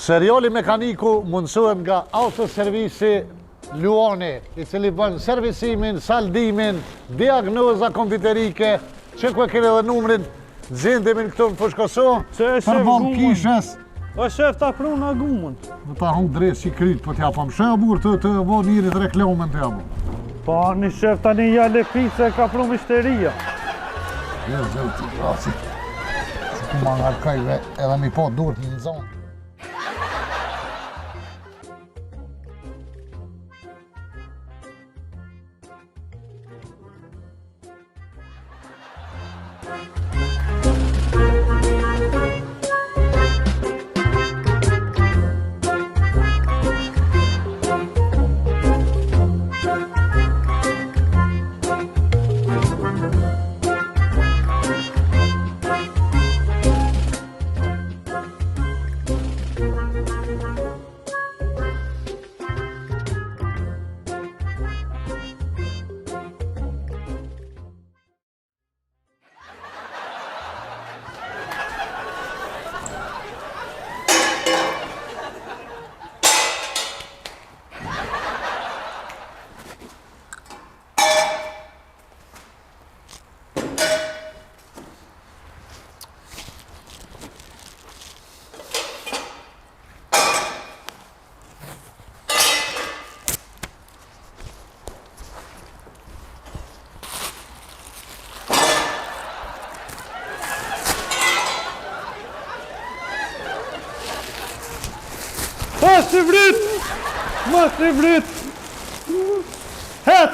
Seriali Mekaniku mundësohet nga autoservisi Luani, i cili bën servisimin, saldimin, diagnoza kompjuterike, që ku e kene dhe numrin, gjendemi në këtu në Fushkoso, përbëm kishës. O shef, ta pru në gumën. Në ta hum drejt që i kryt, po t'ja pëm shë, burë të bo njirit reklamen t'ja bo. Pa, një shef, ta një jale pizza ka pru mishteria. Zëllë të grasi. Që ku ma nga kajve edhe mi po durët në zonë. Mos i vrit! Mos i vrit! Het!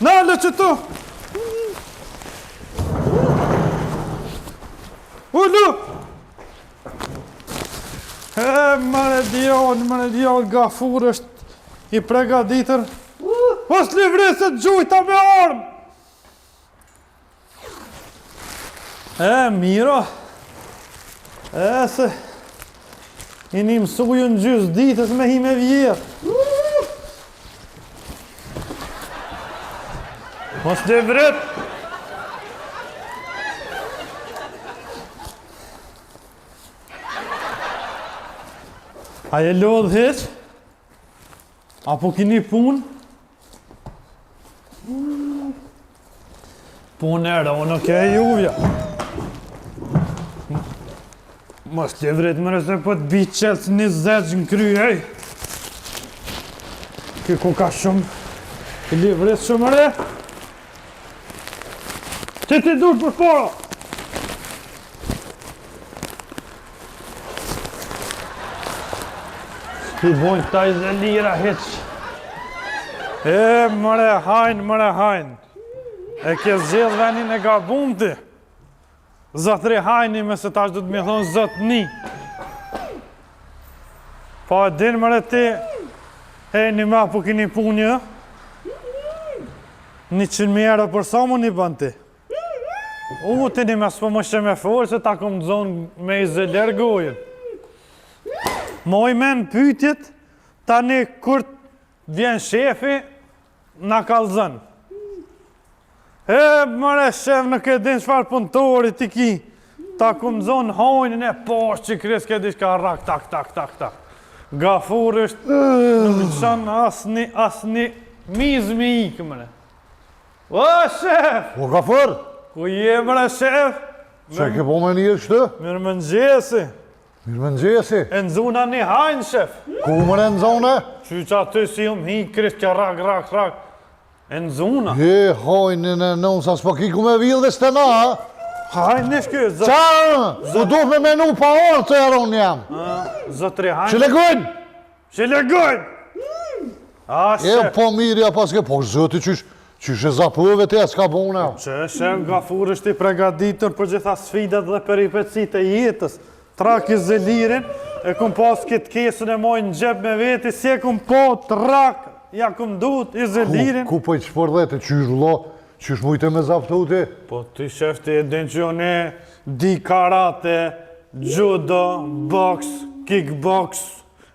Nalë që tu! Ullu! Mare dion, Gafur është i pregaditër. Mos li vrit se gjujta me armë! Miro, se i një mësuju në gjysë ditës me hi me vjerë. Mos të vret. A je lodhë heq? Apo kini punë? Punë e ronë, okej, juvja. Mos të vret më nëse po të bi qelës një zeqë në kry, ej! Ky ku ka shumë, i li vret shumë re! Që ti dur për para! Ti bojnë këta i zelira heq! Mëre hajnë! E ke zgjedh venin e gabum ti! Zotri hajni me se tash du të me thonë zotni. Pa e din mëre ti, një me apo kini punjë, 100.000 euro për sa mu një bën ti. Ti një me s'po më shë me forë, se ta kom të zonë me i zëller gojën. Moj men pytjet, tani kur vjen shefi, na kalzën. Mëre shef në këtë din shfar punëtori ti ki, ta kumë zonë hojnën e poshtë që kres këtë dish ka rak, tak. Gafur është në qënë asni mizmi ikë, mëre. O, shef! O, Gafur! Ku je, mëre, shef? Që ke po me njërë kështë? Mirë më nëgjesi. Mirë më nëgjesi. E në zuna një hajnë, shef. Ku mëre në zone? Që që aty si jëmë hi, kres që rak. E në zuna. Hajnë në nënë sa s'po ki ku me villë dhe s'te na, ha? Hajnë në shkjo, zotri. Qarë, u duh me menu pa orë të eron jam. Zotri hajnë. Që legojnë? A, shef. Po mirja paske, po zëti qysh e zapëve të s'ka bune. Që shef Gafur është i pregaditër për gjitha sfidat dhe peripetësit e jetës. Trak i zelirin, e kum pas këtë kesën e mojnë në gjep me veti, si e kum po trak. Ja këm duhet i zelirin. Ku po i qëpër dhe të qysh vlo, qysh mujte me zaptuti? Po ti shef ti e din që une di karate, judo, boks, kickboks,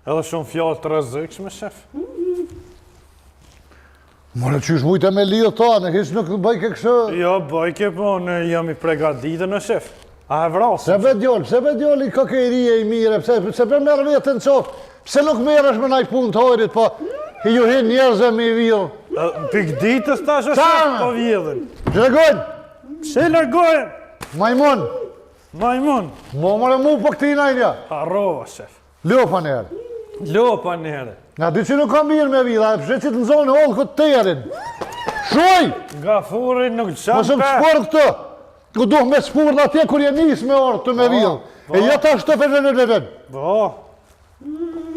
edhe shumë fjallë të rëzikshme, shef. More qysh mujtë me lidhë ta, në hisë nuk bëjke kështë. Jo, bëjke, po në jam i pregaditë në shef. A e vrasë? Pse be djoll i kokerije i mire, pse be merë vetën qofë, pse nuk merë është me naj punë të hojrit, po i ju hin njerëzve me i vidhë. Pik ditës ta shë shef po vjedhen. Lërgojnë, Pse largohen? majmun, Majmun. mëre mu po këti najnja. Harrova, shef. Lopa njerë. Lopa nere. Nga dy që nuk kam mirë me vidha, e pse që të nëzonë hollë këtë terin. Shuj! Gafurin nuk qanë Mësëm të shporë këtë. Ku duh me spurë në atje kur je nisë me orë të me vidhë. E jetë ashtë të përën. Po,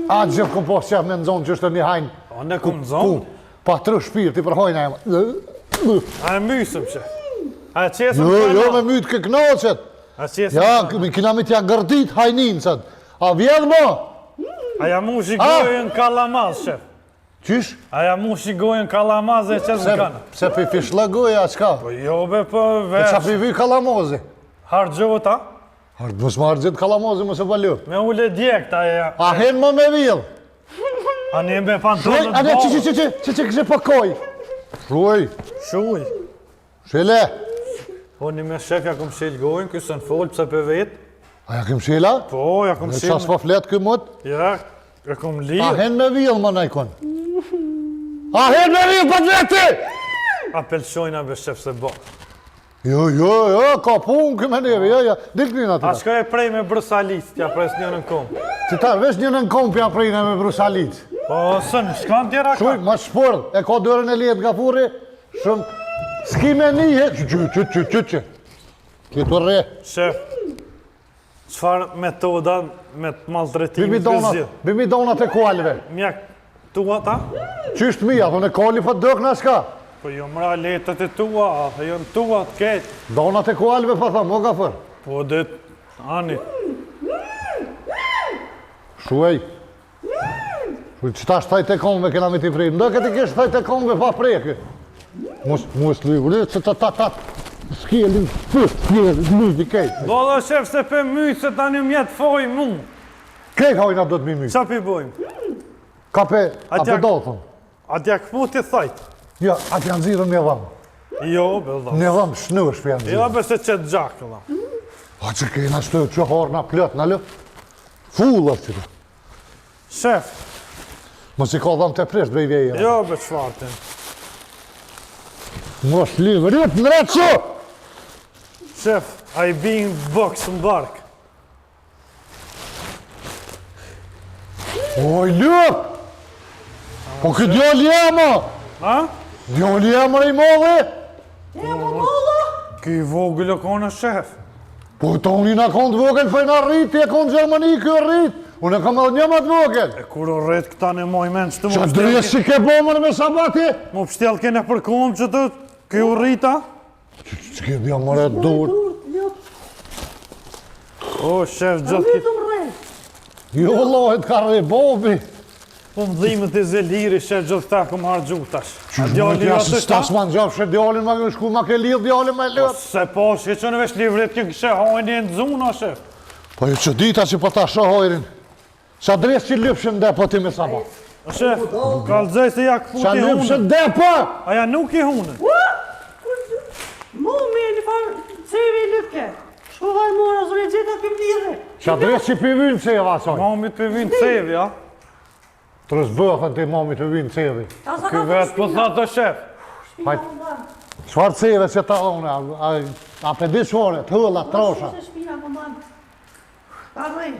A gjithë kom po qef me nëzonë që është një hajnë. o ne kom zonë. Pa tru shpirë, ti përhojnë e më. A e mysëm, shef. A e qesëm Jo, me mytë kë knoqet. A qesëm Ja, kina me t'ja gërdit hajnin, sët. A vjedh mo? A ja mu shikojën kalamaz, shef. Qysh? A ja mu shikojën kalamaz e qesëm kanë. Pse për fishlëgoja, qka? Po jo be po E qa vesh. për vy kalamozi? Hargjota. Mos më argjit kalamozi, mos e balu. Me ule djekta e ja. A hen më me vidh? A një me Shuj, fantonët a ne bërë. që kështë për koj. Shuj, Shuj. shile. Po një me shef ja kom shil gojnë, kësë në folë pëse për vetë. A ja kem shila? Po, ja kom Në shil. qas po flet kë mut? Ja, ja kom A lirë. hen me vidh më najkon. A hen me vidh për veti! A pelqojna be shef se bo. Jo, ka pun këmë neve, jo, dilë kënina A të ta. shka e prej me brusalit, t'ja pres një në kom. Që ta, vesh një nën kompja prejnë me brusalit. Po, sën, shkan tjera ka. Shuj, ma shpërd, e ka dërën e lijet nga furi, shumë, s'ki me nije, që. Këtu re, Shef, qfar metoda me të maltretimi të zhjith? bimi donat e kualve. Mjak tua ta? Qysht mija, thonë e kali pa dëk në shka. Po jo mra letët e tua, a jo në tua të ketë. Donat e kualve pa thamë, mo ka fër. Po dhe anit. Shuaj. Shuaj, qëta shtajt e komve kena me ti prejnë. Ndë këti kështë shtajt e komve pa prejkë. Mos lujë, që ta, s'kjelin, lujë kejtë. Do dhe shef se pe myjtë se tani mjetë foj mu. Kejtë hajna do të mi myjë. Qa pi bojmë? Ka pe, a Atja- pe do, thonë. A t'ja këpu t'i thajtë? Ja, atë janë zirën një dhamë. Jo, belda. Një dhamë shnush për janë zirën. Jo, bese qëtë gjakë, da. A që kena shtë që harë në plët, në lë? Fullat që të. Shef, Mos i ka dhamë të prisht, bej vjeja. jo be qfartin. Mos livë, rritë në rritë që! Shef, a i bin boks në bark. Oj, lëk! Po këtë djolli e ma! Ha? Djolli e më i modhe! Ky vogël o kone shef. Po të unë i në konë të vogël, për në rritë, ti e konë Gjermani, kjo rritë. Unë e kam edhe një më të vogël. E kur o rrit këta në moj men që të Që drejës që ke bomër me sabati? mu pështjel kene për kom që të ky u rrita? Që ke bja mëre dur. O, shef, gjithë ki... Jo, lohet ka rri bobi. Po më dhimët e zeliri, shef, gjithë këta kom hargju tash. Që A shmët djali ja jo se të stas shta? ma në gjafë shë djallin ma në shku ma ke lidh djallin me Po lëtë. se po, shke që në vesh livret kjo kështë hajnë e në zuna, shef. Po ju që dita që po ta shohojrin. Qa dres që lypshin dhe po ti me sabat. O, shef, kalëzaj se ja këpu Qa ti lypshin hunën. dhe po! A ja nuk i hunën. Mu me një farë cevi lypke. Shohaj mora, zore gjitha këm lidhe. Qa dres që pivynë që e vasoj. Mamit për vinë cevi, ja? Trës bëthën ti mami të vynë cevi. Ky vetë po tha të shef. Hajt, qfar ceve që ta une, a pe di shore, të hëlla, trosha. Shpina po manë. Pa rrej.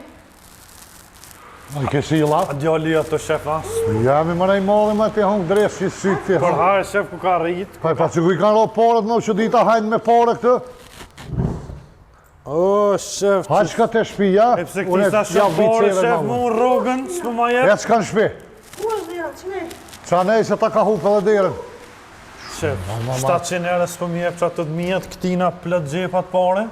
A i ke shila? A djali jo të shef, as. Jemi më nej modhe me ti hongë dres që sytë ti. Për hare shef ku ka rrit. Pa që ku i kanë ro porët më që dita hajnë me pore këtë. O, shef, Hajt shka të shpija, e pse këti sa shefore, shef, mu rogën, s'po ma E jep. s'kanë shpi. Ku është dhe, qme? Qa nej se ta ka hupe dhe dirën. Shef, 700 euro s'po mi jep që atë të mijet, këtina plët gjepat pare.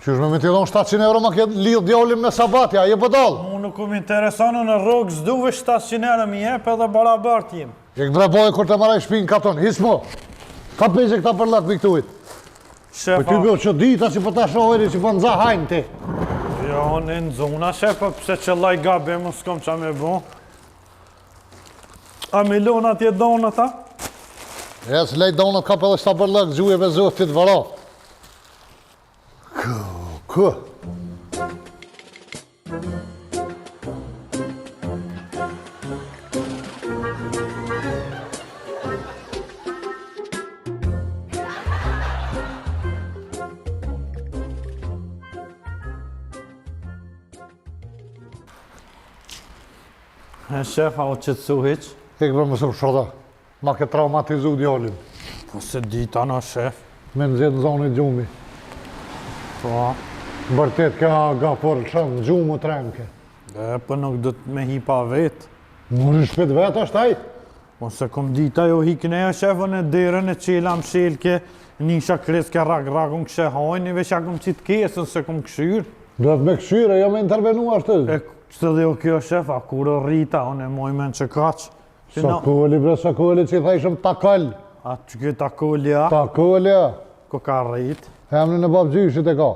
Qysh me ti dhonë 700 euro ma ke lidh djallin me sabatja, je pëdall. Mu nuk më interesonë në rogë, s'duve 700 euro mi jep edhe barabart jem. Je këndre bojë kur të maraj shpinë katon, hismo. Ka pejse këta për lakë viktuit. Po Shef, ty bëllë që dita që për ta shohëri që për nëza hajnë ti. jo, në zona, shef, po pse që laj gabe, mu s'kom qa me bo. A milionat je donë ata? Ja, se lej donat kap edhe shta bërlëk, gjuje me zotit vëra. Kë. E shef, a o qëtësu hiq? Ikë për mësëm shërda. Ma ke traumatizu djallin. Po se dita na shef. Me nëzit në zonit gjumi. Po, Bërtet ka ga për shumë, gjumë të renke. e për nuk do të me hipa vetë. Më në shpet vetë është taj. Ose kom dita jo hikneja shefën e derën e qela më shelke, nisha kreske rak-rakun këshe hajni, veç ja kom qitë kesën se kom këshyrë. Duhet me këshyre, jo me intervenu ashtë. E kështë dhe jo kjo shefa, kur o rrita, unë e mojmen që kaqë. Sa koli, bre, sa koli që i thajshëm takall. A që kjo takolja, Takolja. ko ka rrit. Emni në babë gjyshit e ka.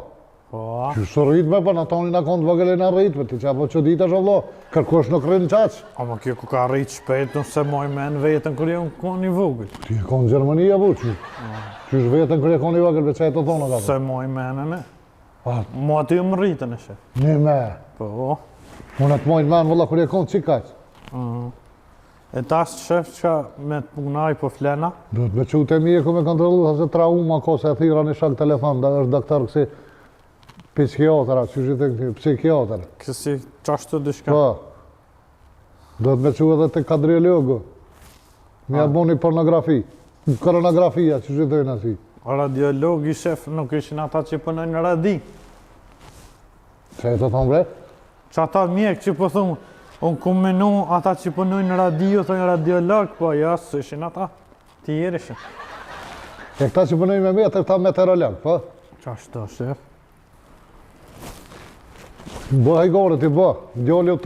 Po, Që së rrit me për në toni në konë të vëgëllin në rrit, për ti që apo që dita shë vlo, kërkosh nuk rrinë qaqë. ama kjo ko ka rrit shpejt, nëse mojmen vetën kër jo në konë i vogël. Ti e konë Gjermania, bu, që është vetën kërë e konë i vëgëll, për që e të thonë ka. Se mojmenën e. A, Mo aty më rritën e shef. një me. Po, Unë të mojnë menë, vëlla, kërë e konë që kaqë. e tash shef që me të punaj po flena, Duhet me qute mije ku me kontrolu, sa se trauma ko se e thira një shak telefon, da është doktor kësi psikiatra, që shi të këti, psikiatra. kësi qashtu dishka. Po. Duhet me qu edhe të kadriologu. Me ja boni pornografi. Koronografia, që shi të nësi. Radiologi shef nuk ishin ata që punojnë në radi. Se e të thonë bre? Që ata mjek që po thumë, unë ku menu ata që punojnë në radio, thënë radiolog, po jasë, ishin ata. Tjerë ishin. E këta që punojnë me me, të këta meteorolog, po? Qashtu shef. Bë hajgore ti bë. Djoli u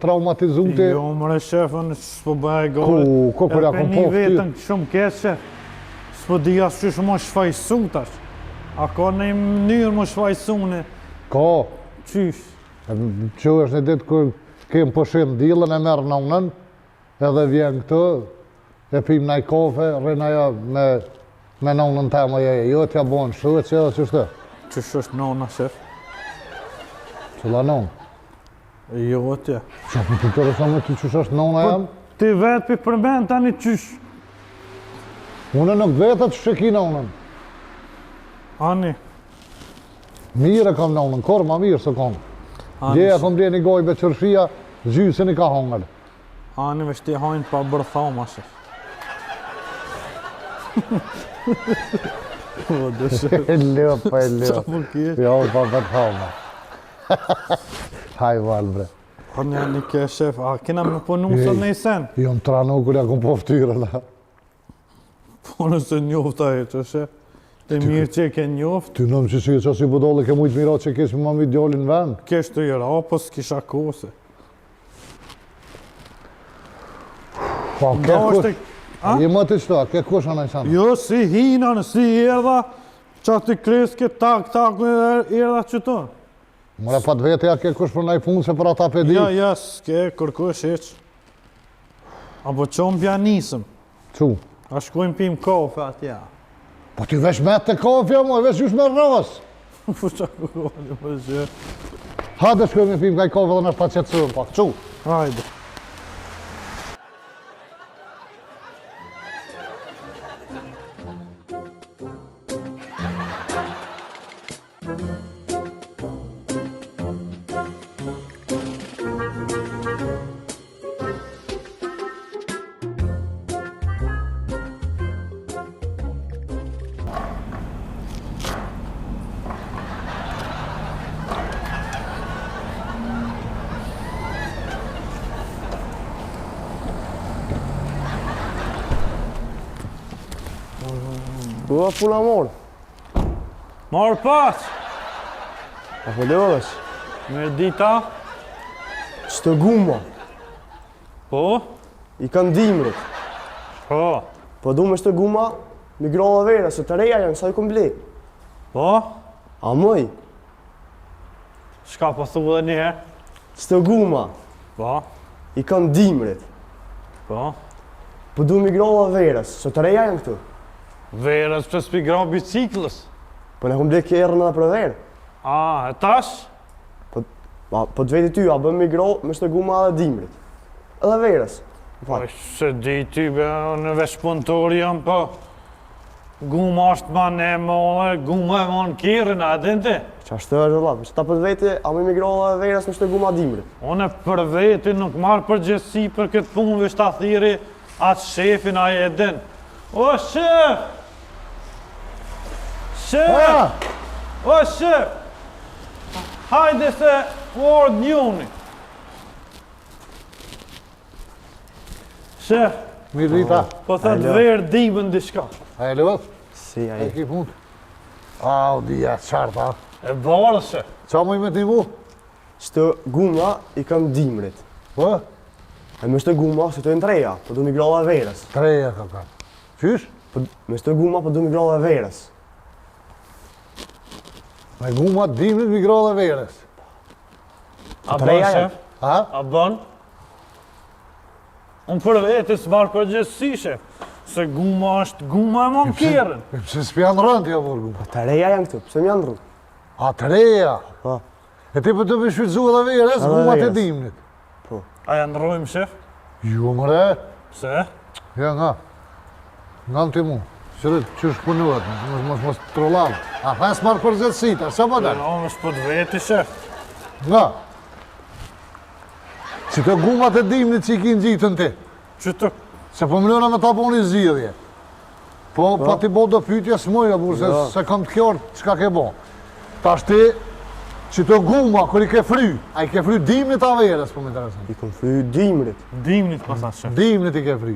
traumatizu ti. Jo, mëre shefën, s'po bëhe gore. Ku kur ja kom po vetën ftyr. shumë keq shef. S'po di as qysh më shfaqsu tash. A ka në mënyrë më shfaqsune? Ka. Qysh? Që është një ditë kër kem pëshim dillën e merë në unën, edhe vjen këtë, e pim naj kafe, rrëna ja me në unën të më jeje. Jo t'ja bojnë shu e që edhe qështë. Qysh është nona shef? Qëla nënë. Jo tje. Që për të intereson me ty qështë është nëna jam? Ti vetë pi përmen tani qysh? Unë nuk vetët që ki në unën. Ani, Mire kam në unën, korë ma mirë se kam. Djeja kom bje një goj beqërshia, gjysën i ka hongër. ani veç ti hajnë pa bërthama shef. O, dhe shef. E lëp, pa e Qa lëp. më kjesh? Jo, pa betë hama. Haj val, bre. O, një ke shef, a kena me punu së në i sen? Jo më tranu kur ja kom po ftyrë, la. Po nëse njofta e që shef. Të mirë që e ke njoft, Ty nëmë që si e qasi budolle ke mujtë mira që kesh më mi djallin në vend. kesh të i ra, po s'kisha kose. Pa, ke Nga është kush? Je më të qëta, ke kush anë i sanë? Jo, si hina, në si erdha, qa të kreske, tak, erdha qëto. Mëre pat vete ja ke kush për naj punë se për ata pedi. Ja, s'ke kërkosh eq. Apo qonë pja nisëm, Cu? a shkojmë pim kafe atja. Po ti vesh me të kafja moj, vesh jush me rrës. Po qa kërkohë, po që. Hajde shkojmë me pim kaj kafe dhe nështë ta qetësujmë pak. Cu? Hajde. Bua puna morë, Marë pas, apo lëvesh, mirë dita, që të guma, po, i kanë dimrit, po, po du me shtë guma, mi grova vera, se të reja janë, sa i kom ble. po, A mëj, shka po thu dhe njëherë, që të guma, po, i kanë dimrit, po, po du mi grova vera, se të reja janë këtu. Verës që s'pi gra biciklës. Po ne kom ble kjerën edhe për verë. E tash? Po të veti ty, a bëm migro me shtë guma edhe dimrit. Edhe verës. Po, se di ty, be, në veç punëtori jam, po. Guma është ma ne mëllë, guma e ma në kjerën, a din ti? Qa është është vëllat, që ta për të veti, a me migro edhe verës me shtë guma dimrit. Une për veti nuk marrë përgjithësi për këtë punë, veç ta thiri atë shefin a e din. O, shef! Shef! O, shef! Hajde se Ford njoni. Shef, Mirë Rita. po thëtë verë dimën diçka. A e lëvët? Si, a E i. ki punë. Au, dhja, qarta. E barë, shef. Qa mu i me t'imu? Shtë guma i kam dimrit. Po? E me shtë guma, se të e në treja, po du migro edhe verës. Treja ka ka. Qysh? Me shtë guma, po du migro edhe verës. Me guma dimrit migro dhe verës. A bën, treja shef? A? A bën? Unë për veti s'marrë përgjithësi, shef. Se guma është guma e ma në kjerën. Pse s'pjanë rënd ja vor guma. Të reja janë këtu, pse m'janë rrë? A treja. Po. E ti për të me shvizu edhe verës, Edhe gumat e verës. dimrit. A janë rrojmë, shef? Jo mëre. Pse? Ja nga. Nga në ti mu. Qërët, qësh punuat, mos trollam. A thes marrë përgjithësita, sa po dalë? Unë është për veti, shef. Nga. Si të gumat e dimrit që i ki ngjitën ti. Që të... Se po mënyrë me ta po një zgjidhje. Po, pa ti bo do pytje s'mojë, burë, se kam të kjorë, qka ke bo. Ta shti, që të guma, kër i ke fry, a i ke fry dimrit a verës, po më interesën. I kom fry dimrit. Dimnit pasat, shef. Dimrit i ke fry.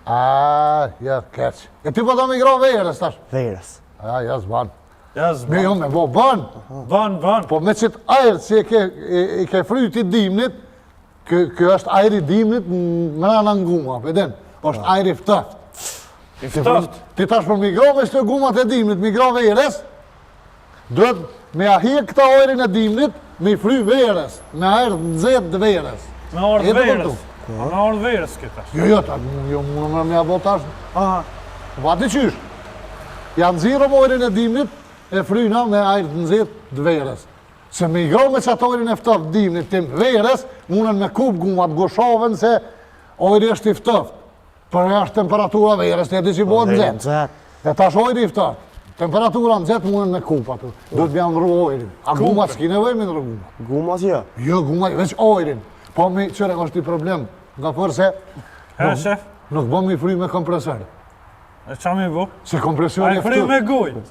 A, ja, keq. E ti po ta migro verës, tash. Verës. A, ja, s'ban. Ja, Me zban. jo me bo, ban. Ban. Po me qitë ajrë që i ke fry ti dimrit, kjo është ajri dimrit në në guma, pëden. është ajri ftëft. I ftoft. Ti tash për migro me shtë gumat e dimrit, migro verës, duhet me ahir këta ojrin e dimrit, me i fry verës, me ajrë nëzet dhe verës. Me orë Jetë verës. këtu. Me orë verës këta. Jo, ta, jo, më me abo tash. Aha. Pa ti qysh. Janë zirëm ojrin e dimrit, e fryna me ajrë nëzet dhe verës. Se me migro me qatë ojrin e ftëft dimrit tim verës, munën me kup gumat goshoven se ojri është i ftëft. Për është temperatura verës, të jeti që bëhet nëzet. E tash ojri i ftëft. Temperatura nëzet munën me kup atë. Do të bjanë nërru ojrin. A gumat s'ki nevoj me nërru gumat? Guma si ja. Jo, gumat, veç ojrin. Po mi, qëre, është i problem. Nga përse, He, shef? nuk bëm mi fry me kompresor. E qa mi bu? Se A kompresori i e fri ftëft. me gujë.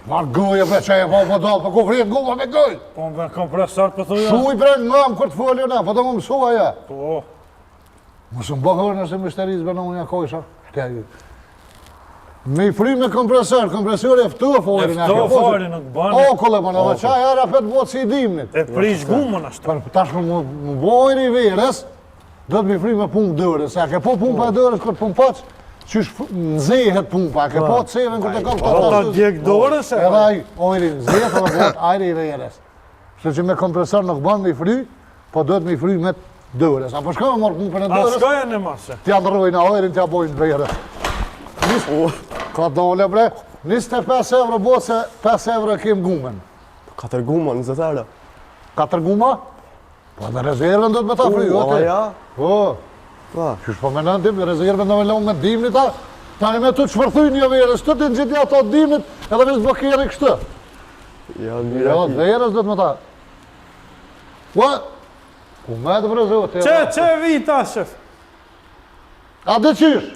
Marë gojë, bre, që e po dalë, po ku fri guma me gojë. Po me kompresor për thuja. Shuj bre nga më kërë të folio na, po të më mësua ja. Po. Mos më bëhër nëse mështerizë bëna unë ja kojësha. Me i fry me kompresor, kompresori e ftëf E ojrin. ftof ojrin nuk bane. O, kolle, më në dhe qaj era pet botë si i dimnit. E prish gumën ashtu. Për tash për më bojri i verës, do të mi fry me punë dërës. A ke po pumpa e dërës kër të punë paqë, qysh nëzehet pumpa, a ke po të seven kër të kam Po ta djek dorës e. edhe aj ojri nëzehet edhe bëhet ajri i verës. Shtë që me kompresor nuk banë me i fry, po do të mi fry me dërës. A po shka me marë pumpën e A dërës, shkoja në masë. t'ja ndrojnë a ojrin, t'ja bojnë verës. Ka dole bre, 25 euro botë se 5 euro kem gumen. 4 guma, 20 euro. 4 guma? Po në rezervën do të me ta fry, Alla ote. ja. Po, Pa. qysh po me nëndim, rezervën do me lonë me dimnit ta, tani me të qëpërthuj një verës, të të në gjithja ato dimnit, edhe me zbokeri kështë. Ja, Jo, mira. verës do të me ta. Ua, ku me të vrezote. Që vita, shef? A dhe qysh?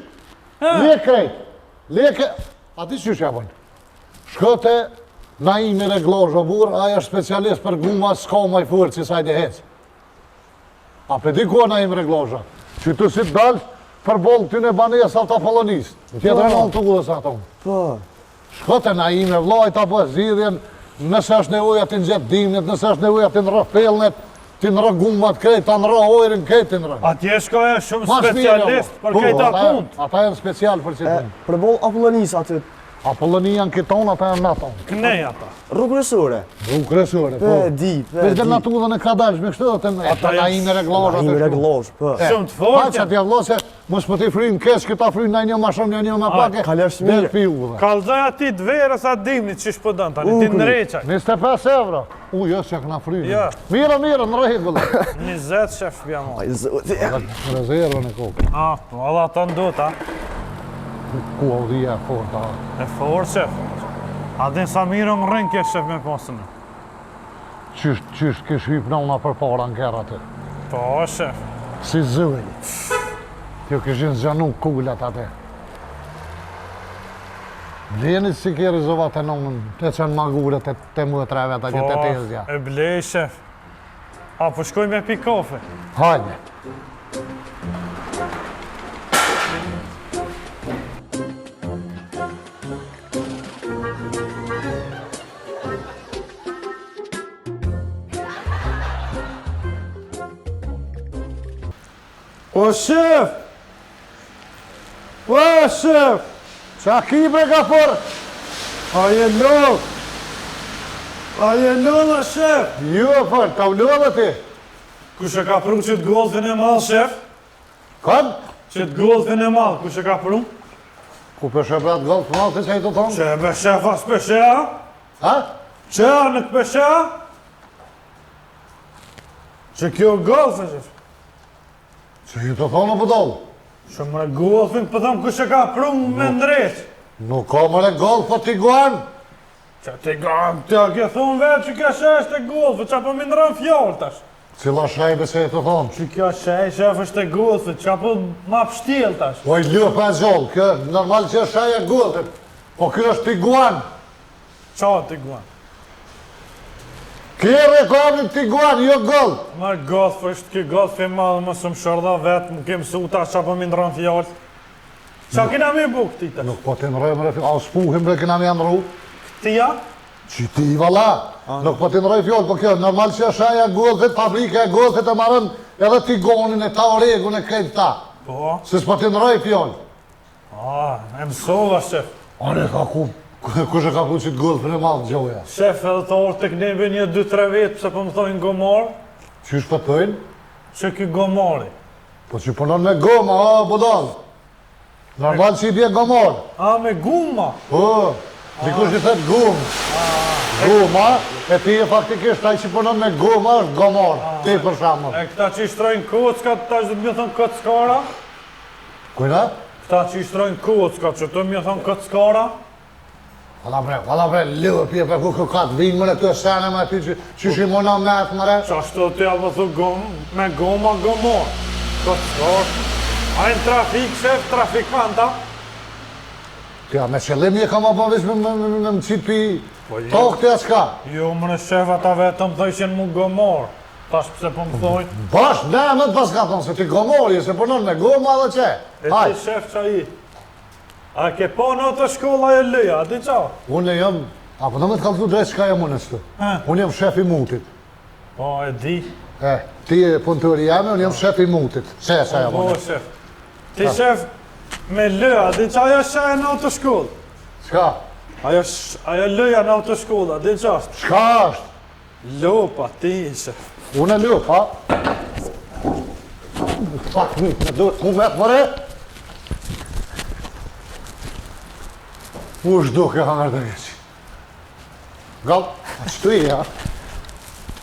Lek krejt. Leke, a ti qysh ja bojnë? Shkote, na i me reglozho burë, aja është specialist për guma, s'ka ma i furë që sajde hecë. A pe di ku na i me reglozho? Që tu si të dalë për bolë ty në banes ata polonisë. Tjetër në të udhës ato. Po. Shkote na i me vlajt apo zidhjen, nëse është nevoja ti në gjetë dimnit, nëse është nevoja ti në rë pelnet, ti në rë gumat krejt, ta në rë ojrin krejt ti në rë. Atje shkoja shumë Ma shmire, specialist po. për këta punë. Ata janë special për që punë. Për bol Apollonis aty, Apollonia në kiton, ata janë naton. Knej ata. Rrugë kryesore. Rrugë kryesore, po. E di, Veç dhe natudhën e ka dash me kështu, ata na ime reglazhat. Ime reglazh, po. Shumë të Ha fortë. që t'ja vlo se mos po t'i frynë kesh, këta frynë një ma shumë, një ma pake. kalesh mirë. Del pi udhë. Kallëzoj ati të verës atë dimni që shpo dënë tani, ti ndreqaj. 25 euro. Jo, që këna frynë. Jo. Mira, në regullë. 20 shef bja mo. Ai zoti. Rezervën e kokë. Po, alla ta ndot, a? Ku audhia e forta. E forë shef. A din sa mirë më rrinë kje shef me posën. Qysh kish hyp në una për para në kërë atë. Po, shef. Si zëvej. Kjo kishin zgjanu kullat atë. Vleni si kjeri zova të nonën, të qenë magure të më treve ata që të tezja. E blej shef. A, po shkoj me pi kafe. Hajde. O shef! O shef! Qa ki bre ka për? A je lodh! A je lodh, shef! Jo për, ka vlodhe ti. Kush e ka pru që të golfin e malë, shef? Kanë? Që të golfin e malë, kush e ka pru? Ku për shëbrat golf të malë të që i të tonë? Që e be shef as peshea? Ha? Që e në të peshea? Që kjo golf e shef? Që i të tonë për dollë? Që më golfin për thëmë kush e ka pru me ndreq? Nuk ka mëre golf për tiguan? Që ti të ke thonë vetë që kjo shef është e golfit, që apo më ndërën fjallë tash? Cila shajbe se i të tonë? Që kjo shef është e golfit, që apo ma pështil tash? Oj, ljo pa gjollë, kjo normal që është shaja golfit. Po kjo është tiguan. Qa t'i guan? Kjo reklamin tiguan, jo golf. Ma golf është ki golf i madhë, më së më shërda vetë, më kemë su tash që apo më ndërën fjallë. Qa kina mi bu këti tash? Nuk po të nërojmë rëfi, a spuhim bre kina mi andru. Tia? Që ti vala, nuk po të nëroj fjollë, po kjo normal që është shaja golfit, fabrika e golfit e marën edhe tiguanin e ta oregun e krejt ta. Po? Se s'po të nëroj fjollë. E mësova, shef. Are ka ku, kush e ka ku qitë golfin e madhë gjoja? Shef edhe të orë të kënebe një 2-3 vetë, pëse po më thojnë gomar, Qysh po thojnë? që ki gomari. Po që punon me goma, o budal. Normal që i bje gomor. A, me guma? Po, dikush i thët gum. Guma, e ti e faktikisht taj që punon me guma është gomor. Ti për shamën. E këta që i shtrojnë kockat, tash dhe të më thonë kockara? Kujna? Këta që i shtrojnë kockat, që të më thonë kockara? Vala bre, lëvë pje për ku këkat, vinë më në të sene me ti që shimona me atë mëre. Qa shto të javë thu me goma, gomor. Kockar. A në trafik, shef, trafikanta? Tja, me qëllim je kam apë vish me më qitë pi Po je. tokë të s'ka. Jo, më në shef ata vetëm thojshin mu gomor. Tash pëse po më thojnë. Bash, ne, më të pas ka thonë, se ti gomori, se punon me goma dhe që. E Haj, ti shef qa i? A ke po në ato shkolla e lëja, a di qa? unë jam, apo në me të kalëtu drejt qka jam unë së. Unë jam shef i mutit. Po, e di. Ti e punëtëri jam, unë jam shef i mutit. Se jam Po, unë. shef. Ti shef me lëja, a di qa ajo shaja në autoshkollë? Qka? Ajo lëja në autoshkollë, a di qa është? Qka është? Lopa, ti, shef. Unë e lup, ha? Fak, me duhet ku vetë mëre? U është duke hangër të vjeqi. Gal, a qëtu i, ha?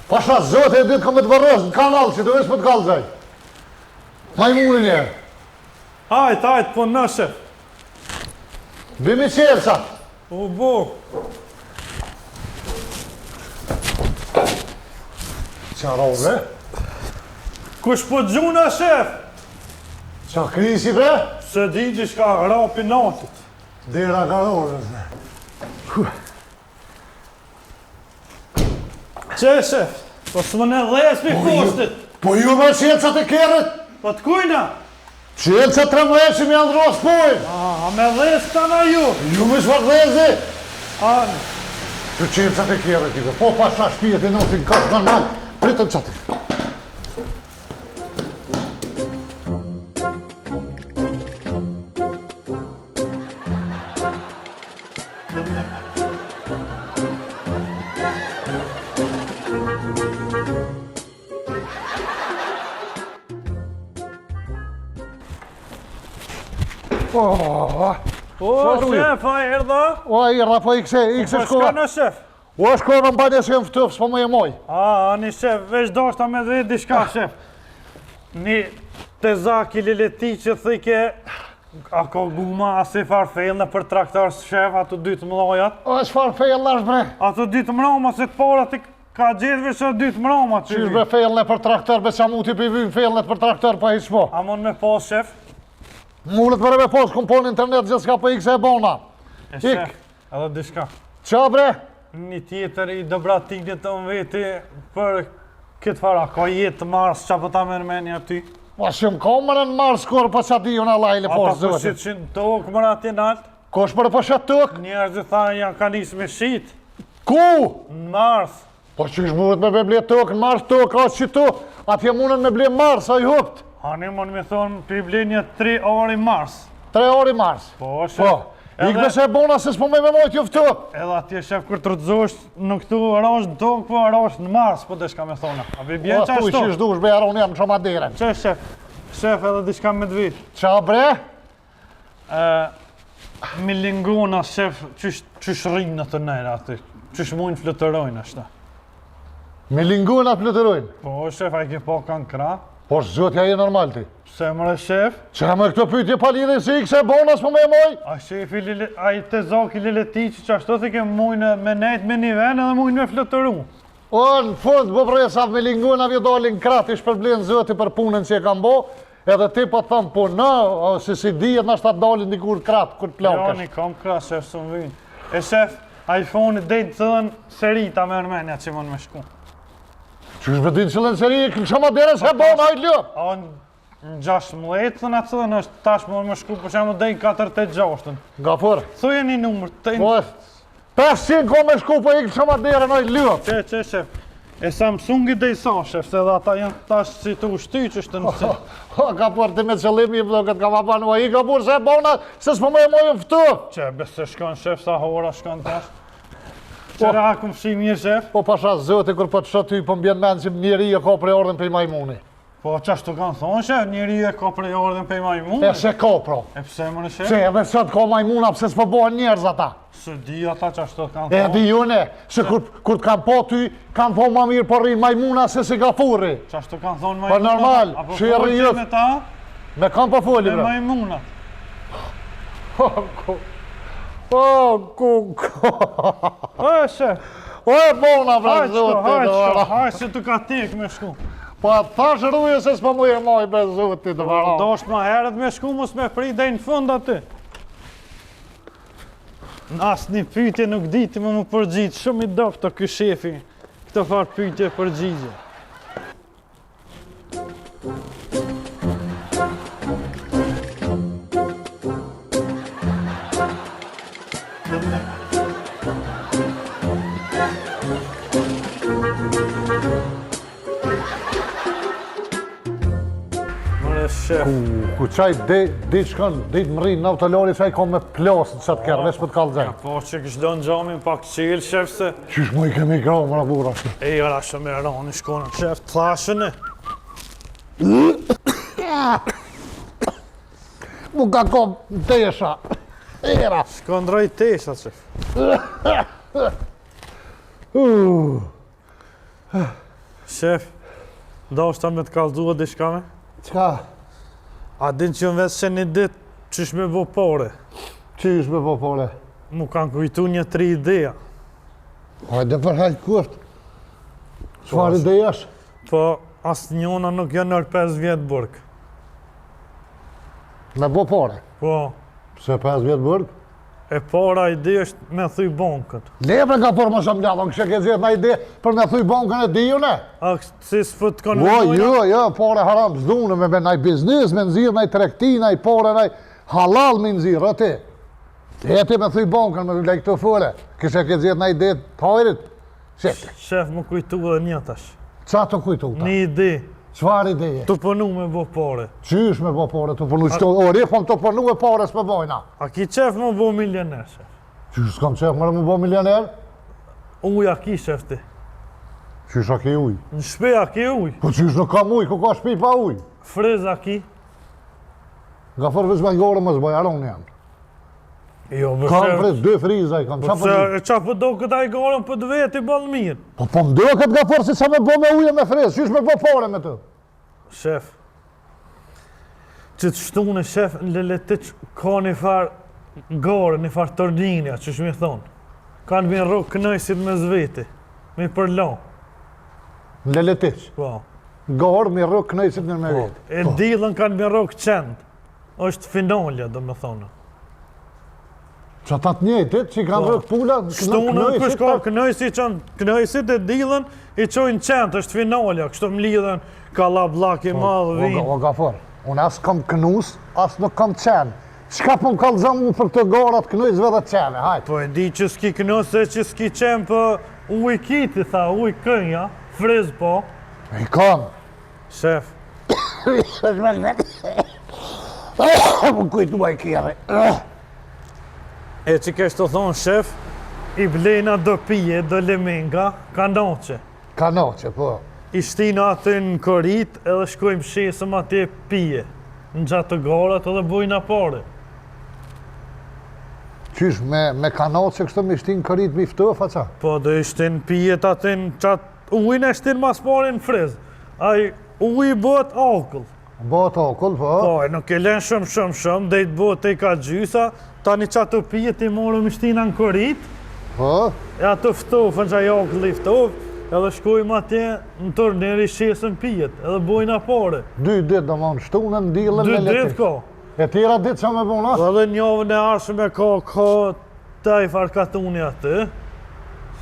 Pasha zote e ditë kom e të varrës në kanal, që të vesë për të kalëzaj. Majmunin e. Hajt, po në, shef. Bimi qelësa. U bo. Qa rove? Kush po gjuna, shef? Qa krisi bre? Se di që shka rapi natit. Dera ka rove. Që, shef? Po së më në dhes për postit. Po ju me qelësat e kjerët? Po të kujna? Qelësat 13 që mi andrua s'pojnë. A me dhes këta na ju? Ju me shfar dhezi. Ani. Që qelësat e kjerët i dhe. Po pasha shpijet e nosin kështë normal. Pritëm qatë. Oh, O, shef, a erdha? o, irra, po ikse Po shkova. shka në shef? O, shkova në banje se jem ftëf, s'po më jemoj. Ani shef, veç doshta me dhe diçka shef. Një të zaki lileti që thike, a ka guma, a si farfellë për traktar shef, ato dy të mlojat. O, çfarë fejll është bre? Ato dy të mroma, se të para ti ka gjithve që dy të mroma që Qysh bre fejllën e për traktor, be qa mu t'i pivim fejllën e për traktor, pa hiq po. A mon me pas shef? Mullet për me pos, kom po në internet gjithë s'ka po ikse e bona. E shef, edhe diçka. Qa bre? Një tjetër i dobratinit të më veti për këtë fara, ka jetë të Mars, qa po ta mërmeni aty? Po shumë komërën marë skor, pa qa di unë lajle Ata poshtë po zëtë. shqit tokë më atje nalt, Kosh për pëshet tëk? njerëzit tha janë ka nisë me shit, Ku? në Mars. Po qysh mundet me ble tëk, në marë tëk, ka që tu, atje mundën me ble marë, sa i hupt. Hani mon me thonë piblinja 3 orë i Mars. 3 orë i marës. Po, shef. Po, ikme se e bona se s'po me mojt ju ftë. Edhe atje shef kur të rëdzosh në këtu arash në tokë, po arash në Mars, po deshka me thona. A bi bjen Po, tu i qashtu? qish dush, be aron jam që ma deren. Që shef? Shef edhe diçka me të vitë. Qa bre? Milingona shef, qysh rrinë në të nera aty. Qysh mujnë flutërojnë ashta. Me linguna plëtërojnë. Po, shef, a i ke po kanë kra? Po zotja je normal ti. Se mëre shef, Qa me këto pytje pa lidhe si ikse e bona s'po me moj? a shefi, a i te zaki lileti që ashtu të ke mujnë me nejt me një ven edhe mujnë me flutëru. O, në fund, po presa me linguna vjo dalin krat, i shpërblen zoti për punën që e kam bo, edhe ti po të thëmë, po në, si dijet në ashtat dalin dikur krat, kur të plaukesh. Jani, kam kra, shef, së më vinë. E shef, iPhone-i dhejtë të dhenë serita me Armenia që më në me shku. Qysh me din qëllën seri, kënë që ma dere se e bona, hajt lëp. A në 16 të në të dhenë është tash më në me shku, për që më dhejnë 4-8-6. Nga fër. Thuje një numër, të Po, 500 ko me shku, po ikë që ma dere, hajt lëp. që, shef. E Samsungi dhe i sa, shef, se dhe ata janë tash si të ushty që është në si. O, ka për ti me qëllimi i vlogët, ka ma panu, i ka për se e bona, se s'po me mojë fëtu. Që, besë shkon, shef, sa hora shkon tash. Qëra akum shi mirë, shef. Po pasha zoti, kur po të shot ty, po mbjen menë që njeri e ka prej ordën për majmuni. Po, qashtu kanë thonë, shef, njëri e ka prej ordën për majmune. E se ka, pro. E pse më në shef? Se edhe sot ka majmuna, pse s'po bohen njerëz ata. Se di ata qashtu kanë E thonë. di june, se kur t'kan po ty, kanë po ma mirë por rri majmuna se si ka furri. Qashtu kanë thonë Po majmunat. normal, Apo që i folti rrjët. me ta, Me kanë po foli, me bro. majmunat. O, shef, O e bona, bro, hajt shko, zotit. hajt shko, ora. hajt se të ka tek me shku. Po thash rruje se s'po mu e moj, bre, zotit. vara. Do është ma herët me shku, mos me prit dhe në fund aty. Në asë një pytje nuk diti më përgjith, shumë i dofto ky shefi, këtë farë pytje përgjigje. Mëre shef, Ku qaj dit shkon, dit më rrinë në autolori, qaj ka me plasë në qatë kërë, veç për të kalëzaj. po që kështë do në gjamin pak qilë, shef, se Qysh mu i kemi grau, më rabura shtë. e jara shumë e rani shkona, shef, të thashën e. Mu ka kom desha. Era. Shko ndroj tesha, shef. Shef, do është ta me të kalzua diçka me? Qka? A din që në vetë që një dit qysh me bo pore? Qysh me po pole? Mu kanë kujtu një 3 ideja. Hajde për hajtë kusht. Qfar idejash? Po, asë njona nuk janë nërë 5 vjetë burg. Me po pole. Po, Pse 5 vjetë bërg? e para ide është me thuj bankët. Lepre ka por më shumë ljadon, kështë ke zjetë në ide për me thuj bankën e dijune. A si s'fët kanë Jo, pore haram zdune me naj biznis, me nëzirë, naj trekti, naj pore, naj halal me nëzirë, ati. Leti me thuj bankën, me lej këto fole. Kështë ke zjetë në ide të hajrit. Shete, Shef, më kujtu edhe një tash. qa të kujtu ta? Një ide, Qfar ideje? të punu me bo pore. Qysh me po pore të punu qëto? O, rifëm të punu e pore s'me bojna. A ki qef më bo milioner, shef? Qysh s'kam qef mërë mu bo milioner? Uja ki, shef ti. Qysh a ki uj? Në shpe a ki uj. Po qysh nuk kam uj, ku ka shpi pa uj? Freza ki. Gafor veç me gore më zbajaron janë. Jo, më Kam shef. pres 2 friza i kam. Po qa po do këta i gorën për të vetë i balë mirë. Po më do këtë gafor si sa me bo me uje me fres, qysh me bo pare me të. Shef, që të shtunë shef në Leletic ka një farë gore, një farë tordinja, që shmi thonë. Kanë vinë rokë kënajsit me zveti, me përlo. Në Leletic. Po. Gorë mi rrë knejsit në me vetë. E dilën kanë vinë rokë qendë. është finalja, do me thonë. Që ata të njëjtit që i kanë rrë pula, Shtunën për shka kënajsit e dilën i qojnë qendë, është finalja, kështu më lidhen ka la blak i madhë vinë. O gafor, unë asë kam kënus, asë nuk kam qenë. Qka po më kalëzëm mu për këtë garat kënujzve dhe qene, hajtë. Po e di që s'ki kënuse që s'ki qenë për uj kiti, tha, uj kënja, friz po. I kam. Shef. Më kujtu ma i kjere. E që kesh të thonë, shef, i blejna do pije, do lemenga, kanoqe. Kanoqe, po. I shtina atë në korit edhe shkojmë shesëm atje pije. Në gjatë të garat edhe bujna pare. Qysh, me kanoqe kështë me shtin kërit mi ftof, a qa? Po, do i shtin pijet atë në qatë ujnë e shtin mas pare në friz. Aj uj bot akull. Bot okull, po. Po, e nuk e len shumë, dhe i të bot e ka gjysa, tani qatë pijet i morëm i shtina në korit, Po. e atë ftofën që ajo akull i ftof, edhe shkojmë atje në turneri shesën pijet, edhe bujna pare. 2 ditë do më në shtunën, dilën 2 me ditë letik. ko. E tjera ditë që me buna? Edhe njovën e arshme ka taj farkatuni aty.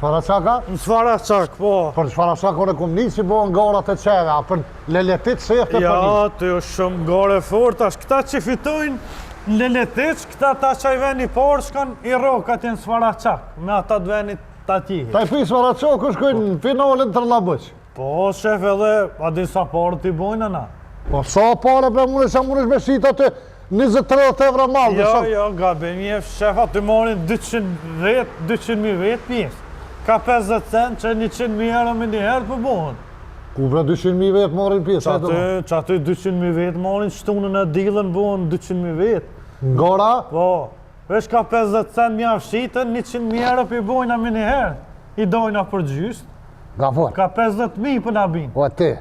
Sfara qaka? Në sfara qak, po. Për sfara qaka në kom një që bohën garat e qeve, a për leletit se e të për një. Ja, të jo shumë gare fort, ashtë këta që fitojnë në Leletic, këta ta që i veni parë shkan i roka atje në sfara qak, me ata të veni të atjihe. Ta i pi sfara qaka shkojnë në finalin të rëllabëq. Po, shef edhe, a din sa parë t'i bojnë na. Po sa pare bre mune sa mune me shita të 20-30 evra malë. Jo, gabim jef, shef, aty morin 200.000 vetë pjesë. Ka 50 cent që 100.000 euro me një herë për bojnë. Ku bre 200.000 vetë morin pjesë? Që aty 200.000 vetë morin, shtunën e dilën bojnë 200.000 vetë. Ngora? Po, vesh ka 50 cent mjaf shitën, 100.000 euro për bojnë me një herë. I dojna për gjysë, Gafon. ka 50.000 për nabinë. Po ti.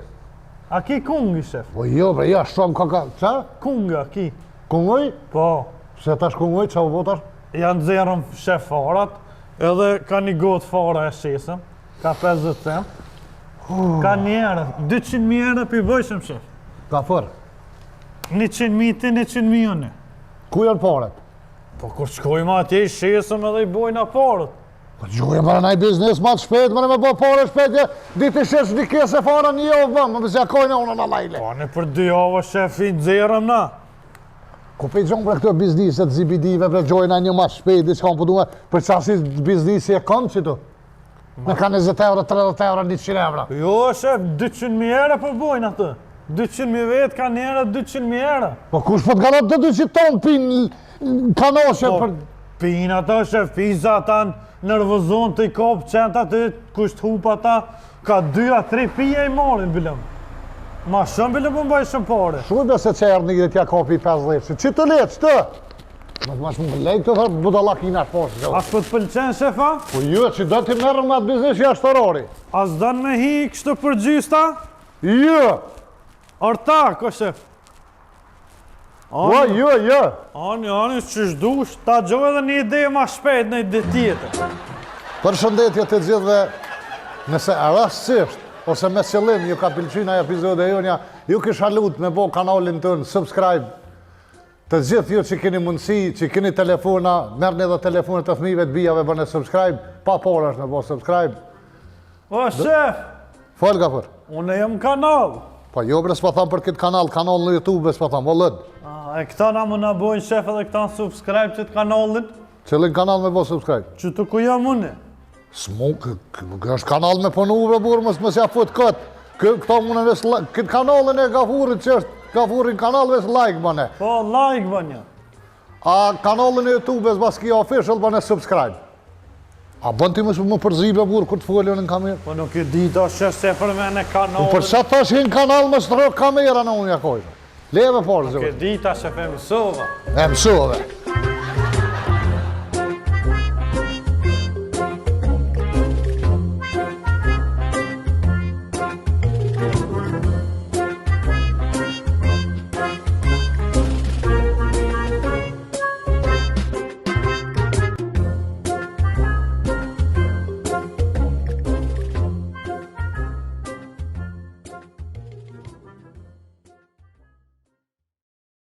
A ki kungi, shef? Po jo bre, ja shumë ka... Qa? Kunga, ki. Kungoj? Po, Se tash kungoj, qa u botash? janë zerën shef farat, edhe ka një gotë fara e shesëm, ka 50 cent. Ka një herë, 200.000 euro për bëjshëm, shef. Gafor. 100.000 ti, 100.000 unë. Ku janë paret? Po kur shkojmë atje i shesëm edhe i bojna parët. Po gjuje mërë naj biznes ma të shpet, mërë me bo pare shpetje, ditë i shesh një kese fara një javë bëmë, më bëzja kojnë unë në lajle. Po, në për 2 javë, shef, i nëzirëm na. Ku pe gjonë për këto bizniset zibidive, për gjojnë një ma të shpet, diçka më pëdume, për qasi biznisi e kom që tu? Me ka 20 euro, 30 euro, 100 euro. Jo, shef, 200.000 euro për bojnë atë. 200.000 vetë ka njëra 200.000 euro. Po kush po të garat të 200 tonë pinë kanoshe për... Pinë ato, shef, pizza ata nervozon të i kopë qenta të kusht hupa ata, ka 2-3 pije i morin, bilëm. Ma shumë bilëm më bëjë shumë pare. Shumë se qërë një tja kopi 50 që të letë, që të? Ma shumë më lejtë të thërë, budalak i nash poshtë. A s'po të pëlqen, shefa? Po jo, që do t'i merë me atë biznes jashtarori. A s'dan me hi kështu për gjysta? Jo! Ortak, o shef. Po, jo. Ani, që shdush, ta gjoj edhe një ide ma shpejt në ide tjetër. Përshëndetje të gjithve, nëse rastësisht, ose me qëllim, ju ka pëlqyna epizode jonja, ju kisha lutë me bo kanalin tënë, subscribe, të gjithë ju që keni mundësi, që keni telefona, merrni edhe telefonet të fëmijëve të bijave, bëne subscribe, pa por është me bo subscribe. O, shef, Fol gafur. unë jem kanal. Po jo bre s'pa tham për këtë kanal në YouTube s'pa tham, o lëd. E këta na më na bojnë shef edhe këta në subscribe që të kanalin, Qëllin kanal me bo subscribe. që të ku jam une. S'mu, kë është kanal me punu bre burë, mës ja fut këtë. Këta mune ves like, këtë kanalin e gafurit që është, gafurin kanal ves like bëne. Po, like banja. A kanalin e YouTube s'bas ki official bëne subscribe. A bën ti më përzibe burë kur të folio në kamerë? Po nuk e di ta shef se për me në kanal. Për sa tash hinë kanal më shtërë kamera në unë jakojnë. Leje më parë, Ke zot. dita që fe mësova. E mësove.